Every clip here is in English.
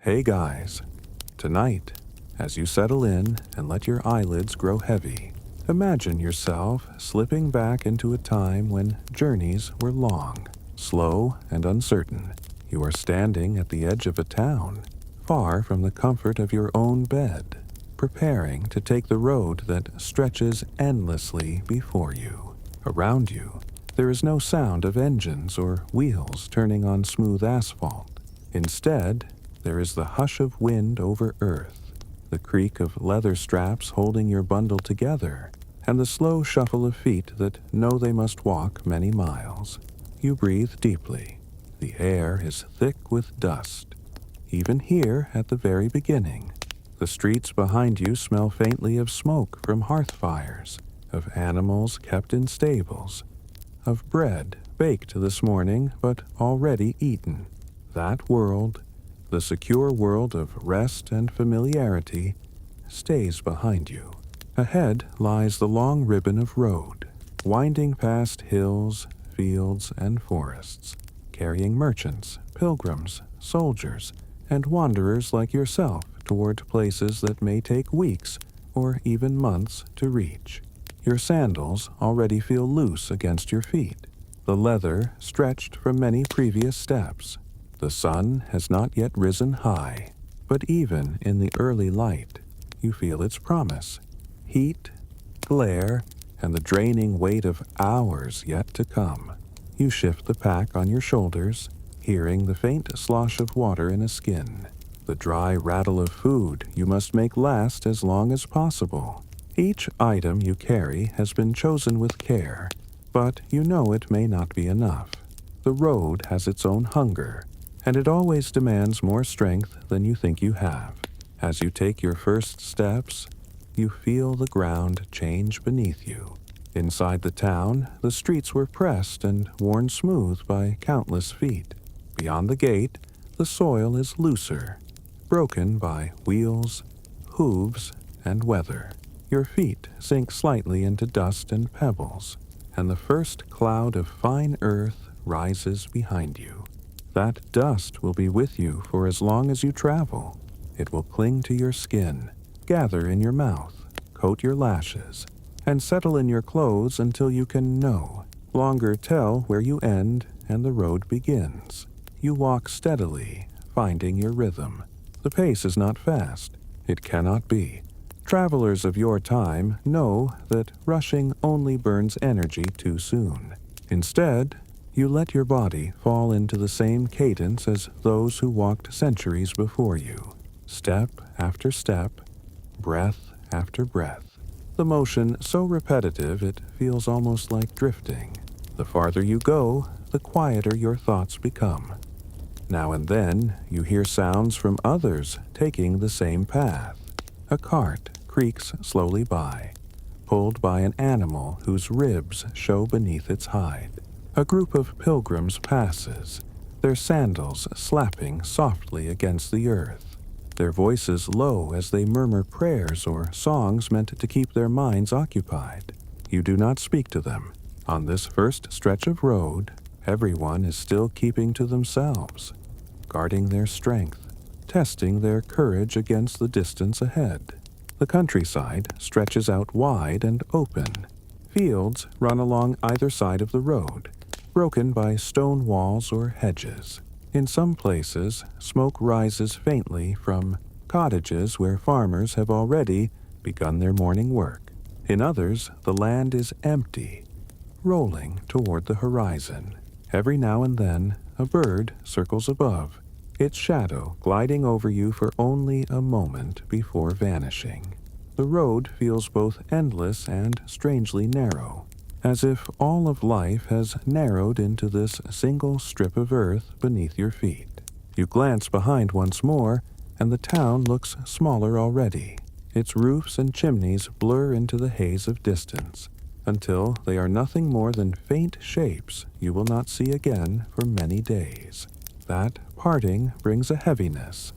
Hey guys, tonight, as you settle in and let your eyelids grow heavy, imagine yourself slipping back into a time when journeys were long, slow, and uncertain. You are standing at the edge of a town, far from the comfort of your own bed, preparing to take the road that stretches endlessly before you. Around you, there is no sound of engines or wheels turning on smooth asphalt. Instead, there is the hush of wind over earth, the creak of leather straps holding your bundle together, and the slow shuffle of feet that know they must walk many miles. You breathe deeply. The air is thick with dust. Even here at the very beginning, the streets behind you smell faintly of smoke from hearth fires, of animals kept in stables, of bread baked this morning but already eaten. That world, the secure world of rest and familiarity, stays behind you. Ahead lies the long ribbon of road, winding past hills, fields, and forests, carrying merchants, pilgrims, soldiers, and wanderers like yourself toward places that may take weeks or even months to reach. Your sandals already feel loose against your feet, the leather stretched from many previous steps. The sun has not yet risen high, but even in the early light, you feel its promise. Heat, glare, and the draining weight of hours yet to come. You shift the pack on your shoulders, hearing the faint slosh of water in a skin, the dry rattle of food you must make last as long as possible. Each item you carry has been chosen with care, but you know it may not be enough. The road has its own hunger, and it always demands more strength than you think you have. As you take your first steps, you feel the ground change beneath you. Inside the town, the streets were pressed and worn smooth by countless feet. Beyond the gate, the soil is looser, broken by wheels, hooves, and weather. Your feet sink slightly into dust and pebbles, and the first cloud of fine earth rises behind you. That dust will be with you for as long as you travel. It will cling to your skin, gather in your mouth, coat your lashes, and settle in your clothes until you can no longer tell where you end and the road begins. You walk steadily, finding your rhythm. The pace is not fast. It cannot be. Travelers of your time know that rushing only burns energy too soon. Instead, you let your body fall into the same cadence as those who walked centuries before you. Step after step, breath after breath. The motion so repetitive it feels almost like drifting. The farther you go, the quieter your thoughts become. Now and then, you hear sounds from others taking the same path. A cart creaks slowly by, pulled by an animal whose ribs show beneath its hide. A group of pilgrims passes, their sandals slapping softly against the earth, their voices low as they murmur prayers or songs meant to keep their minds occupied. You do not speak to them. On this first stretch of road, everyone is still keeping to themselves, guarding their strength, testing their courage against the distance ahead. The countryside stretches out wide and open. Fields run along either side of the road, broken by stone walls or hedges. In some places, smoke rises faintly from cottages where farmers have already begun their morning work. In others, the land is empty, rolling toward the horizon. Every now and then, a bird circles above, its shadow gliding over you for only a moment before vanishing. The road feels both endless and strangely narrow, as if all of life has narrowed into this single strip of earth beneath your feet. You glance behind once more, and the town looks smaller already. Its roofs and chimneys blur into the haze of distance, until they are nothing more than faint shapes you will not see again for many days. That parting brings a heaviness,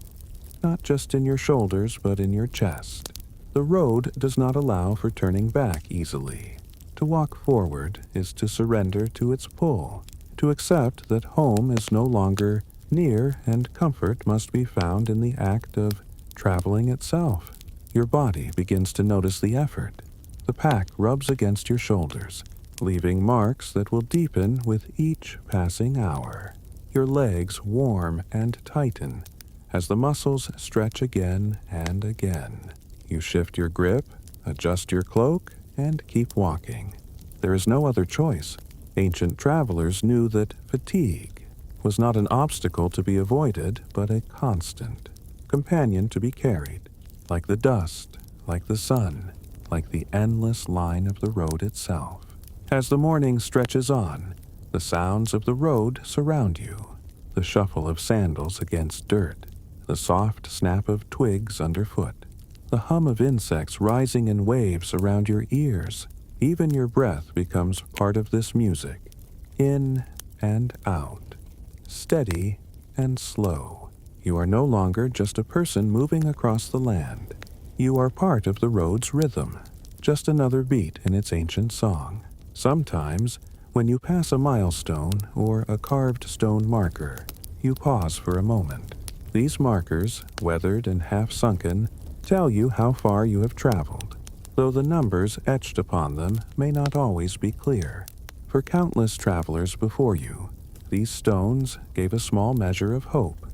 not just in your shoulders but in your chest. The road does not allow for turning back easily. To walk forward is to surrender to its pull, to accept that home is no longer Near and comfort must be found in the act of traveling itself. Your body begins to notice the effort. The pack rubs against your shoulders, leaving marks that will deepen with each passing hour. Your legs warm and tighten as the muscles stretch again and again. You shift your grip, adjust your cloak, and keep walking. There is no other choice. Ancient travelers knew that fatigue was not an obstacle to be avoided, but a constant companion to be carried, like the dust, like the sun, like the endless line of the road itself. As the morning stretches on, the sounds of the road surround you. The shuffle of sandals against dirt, the soft snap of twigs underfoot, the hum of insects rising in waves around your ears. Even your breath becomes part of this music, in and out, steady and slow. You are no longer just a person moving across the land. You are part of the road's rhythm, just another beat in its ancient song. Sometimes, when you pass a milestone or a carved stone marker, you pause for a moment. These markers, weathered and half-sunken, tell you how far you have traveled, though the numbers etched upon them may not always be clear. For countless travelers before you, these stones gave a small measure of hope,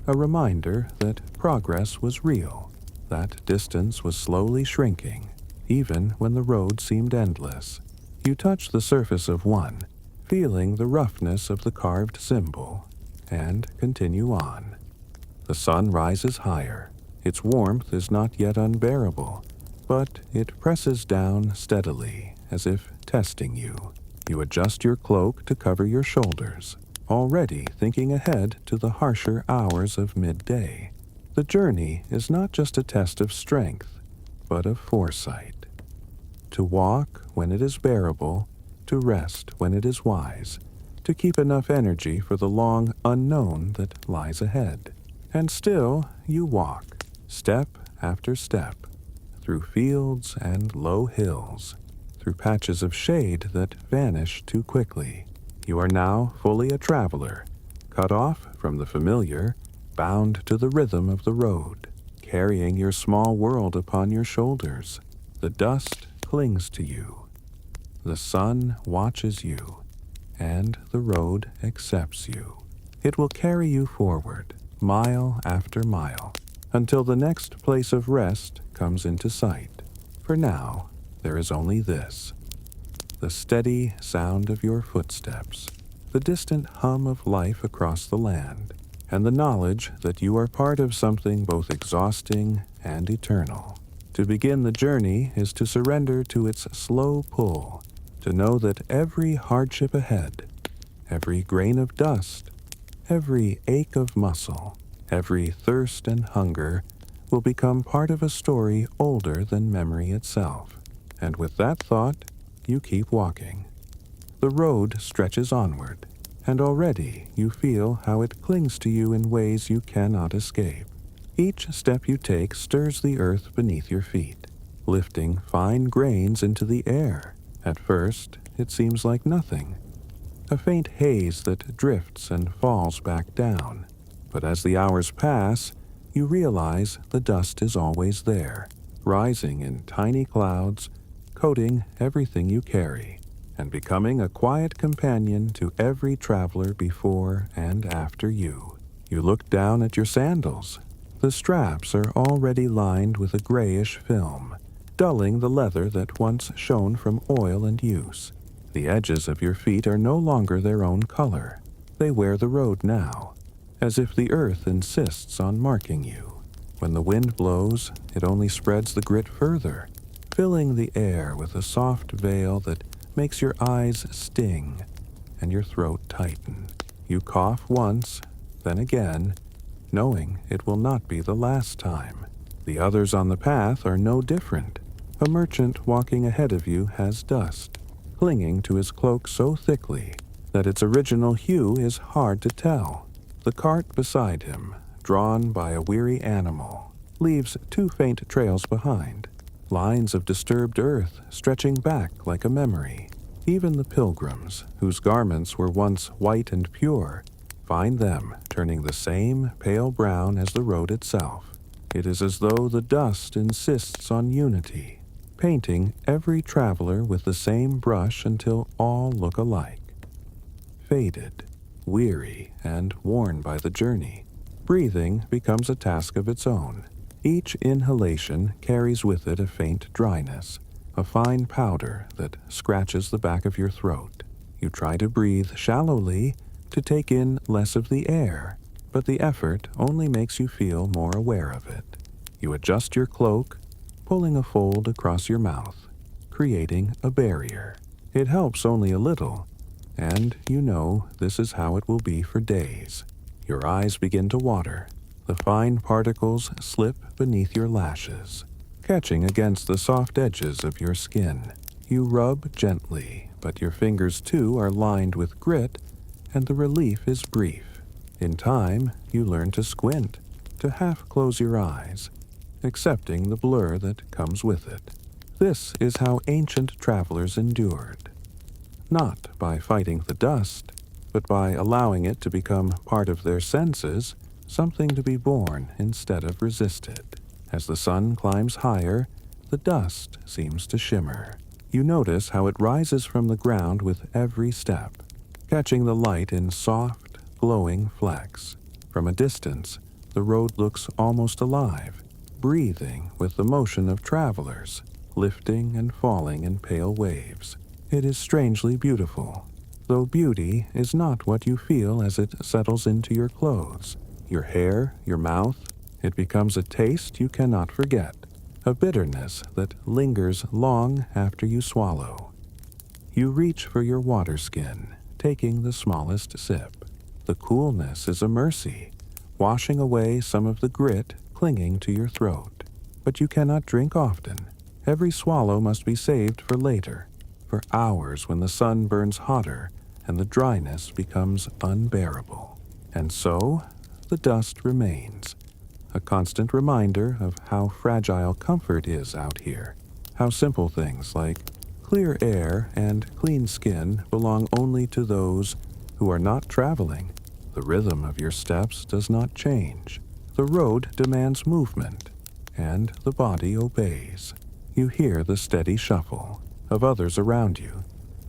a reminder that progress was real, that distance was slowly shrinking, even when the road seemed endless. You touch the surface of one, feeling the roughness of the carved symbol, and continue on. The sun rises higher. Its warmth is not yet unbearable, but it presses down steadily, as if testing you. You adjust your cloak to cover your shoulders, already thinking ahead to the harsher hours of midday. The journey is not just a test of strength, but of foresight. To walk when it is bearable, to rest when it is wise, to keep enough energy for the long unknown that lies ahead. And still you walk, step after step, through fields and low hills, through patches of shade that vanish too quickly. You are now fully a traveler, cut off from the familiar, bound to the rhythm of the road, carrying your small world upon your shoulders. The dust clings to you. The sun watches you, and the road accepts you. It will carry you forward, mile after mile, until the next place of rest comes into sight. For now, there is only this: the steady sound of your footsteps, the distant hum of life across the land, and the knowledge that you are part of something both exhausting and eternal. To begin the journey is to surrender to its slow pull, to know that every hardship ahead, every grain of dust, every ache of muscle, every thirst and hunger will become part of a story older than memory itself. And with that thought, you keep walking. The road stretches onward, and already you feel how it clings to you in ways you cannot escape. Each step you take stirs the earth beneath your feet, lifting fine grains into the air. At first, it seems like nothing, a faint haze that drifts and falls back down. But as the hours pass, you realize the dust is always there, rising in tiny clouds, coating everything you carry, and becoming a quiet companion to every traveler before and after you. You look down at your sandals. The straps are already lined with a grayish film, dulling the leather that once shone from oil and use. The edges of your feet are no longer their own color. They wear the road now, as if the earth insists on marking you. When the wind blows, it only spreads the grit further, filling the air with a soft veil that makes your eyes sting and your throat tighten. You cough once, then again, knowing it will not be the last time. The others on the path are no different. A merchant walking ahead of you has dust, clinging to his cloak so thickly that its original hue is hard to tell. The cart beside him, drawn by a weary animal, leaves 2 faint trails behind, lines of disturbed earth stretching back like a memory. Even the pilgrims, whose garments were once white and pure, Find them turning the same pale brown as the road itself. It is as though the dust insists on unity, painting every traveler with the same brush until all look alike. Faded, weary, and worn by the journey, breathing becomes a task of its own. Each inhalation carries with it a faint dryness, a fine powder that scratches the back of your throat. You try to breathe shallowly to take in less of the air, but the effort only makes you feel more aware of it. You adjust your cloak, pulling a fold across your mouth, creating a barrier. It helps only a little, and you know this is how it will be for days. Your eyes begin to water. The fine particles slip beneath your lashes, catching against the soft edges of your skin. You rub gently, but your fingers too are lined with grit, and the relief is brief. In time, you learn to squint, to half close your eyes, accepting the blur that comes with it. This is how ancient travelers endured. Not by fighting the dust, but by allowing it to become part of their senses, something to be borne instead of resisted. As the sun climbs higher, the dust seems to shimmer. You notice how it rises from the ground with every step, catching the light in soft, glowing flecks. From a distance, the road looks almost alive, breathing with the motion of travelers, lifting and falling in pale waves. It is strangely beautiful, though beauty is not what you feel as it settles into your clothes, your hair, your mouth. It becomes a taste you cannot forget, a bitterness that lingers long after you swallow. You reach for your water skin, taking the smallest sip. The coolness is a mercy, washing away some of the grit clinging to your throat. But you cannot drink often. Every swallow must be saved for later, for hours when the sun burns hotter and the dryness becomes unbearable. And so, the dust remains, a constant reminder of how fragile comfort is out here, how simple things like clear air and clean skin belong only to those who are not traveling. The rhythm of your steps does not change. The road demands movement, and the body obeys. You hear the steady shuffle of others around you,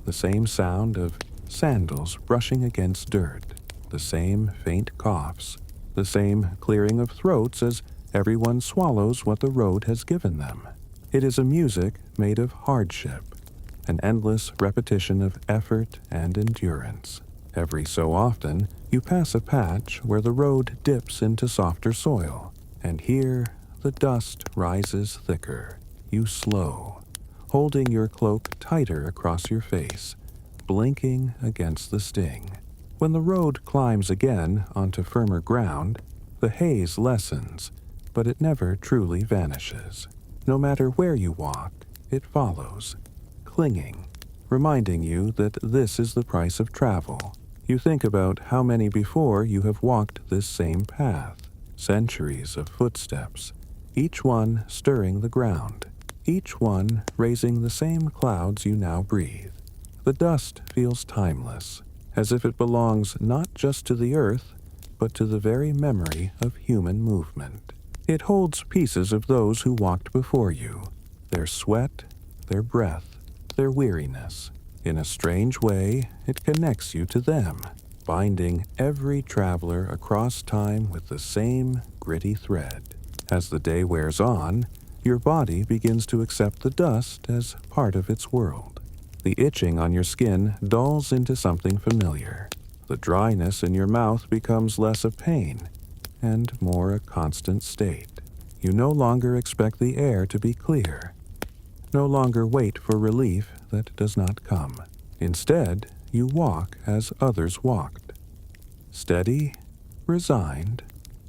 the same sound of sandals brushing against dirt, the same faint coughs, the same clearing of throats as everyone swallows what the road has given them. It is a music made of hardship, an endless repetition of effort and endurance. Every so often, you pass a patch where the road dips into softer soil, and here the dust rises thicker. You slow, holding your cloak tighter across your face, blinking against the sting. When the road climbs again onto firmer ground, the haze lessens, but it never truly vanishes. No matter where you walk, it follows, clinging, reminding you that this is the price of travel. You think about how many before you have walked this same path, centuries of footsteps, each one stirring the ground, each one raising the same clouds you now breathe. The dust feels timeless, as if it belongs not just to the earth, but to the very memory of human movement. It holds pieces of those who walked before you, their sweat, their breath, their weariness. In a strange way, it connects you to them, binding every traveler across time with the same gritty thread. As the day wears on, your body begins to accept the dust as part of its world. The itching on your skin dulls into something familiar. The dryness in your mouth becomes less a pain and more a constant state. You no longer expect the air to be clear, no longer wait for relief that does not come. Instead, you walk as others walked, steady, resigned,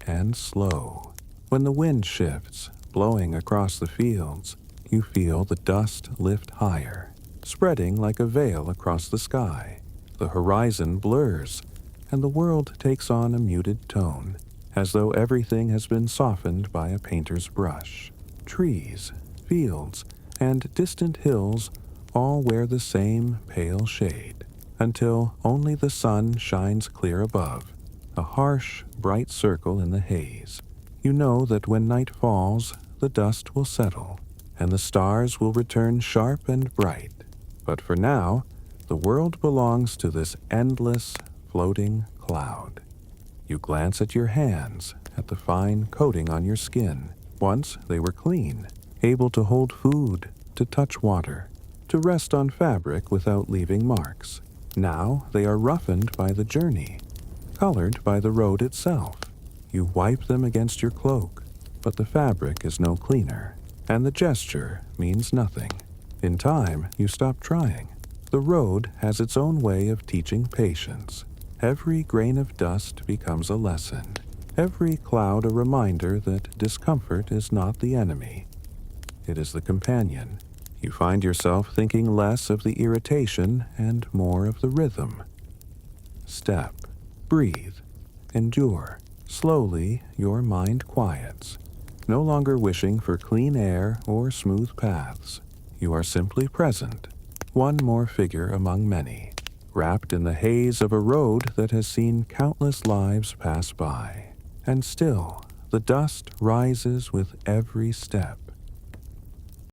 and slow. When the wind shifts, blowing across the fields, you feel the dust lift higher, spreading like a veil across the sky. The horizon blurs, and the world takes on a muted tone, as though everything has been softened by a painter's brush. Trees, fields, and distant hills all wear the same pale shade, until only the sun shines clear above, a harsh, bright circle in the haze. You know that when night falls, the dust will settle, and the stars will return sharp and bright. But for now, the world belongs to this endless, floating cloud. You glance at your hands, at the fine coating on your skin. Once they were clean, able to hold food, to touch water, to rest on fabric without leaving marks. Now they are roughened by the journey, colored by the road itself. You wipe them against your cloak, but the fabric is no cleaner, and the gesture means nothing. In time, you stop trying. The road has its own way of teaching patience. Every grain of dust becomes a lesson. Every cloud a reminder that discomfort is not the enemy. It is the companion. You find yourself thinking less of the irritation and more of the rhythm. Step, breathe, endure. Slowly, your mind quiets, no longer wishing for clean air or smooth paths. You are simply present, one more figure among many, wrapped in the haze of a road that has seen countless lives pass by. And still, the dust rises with every step.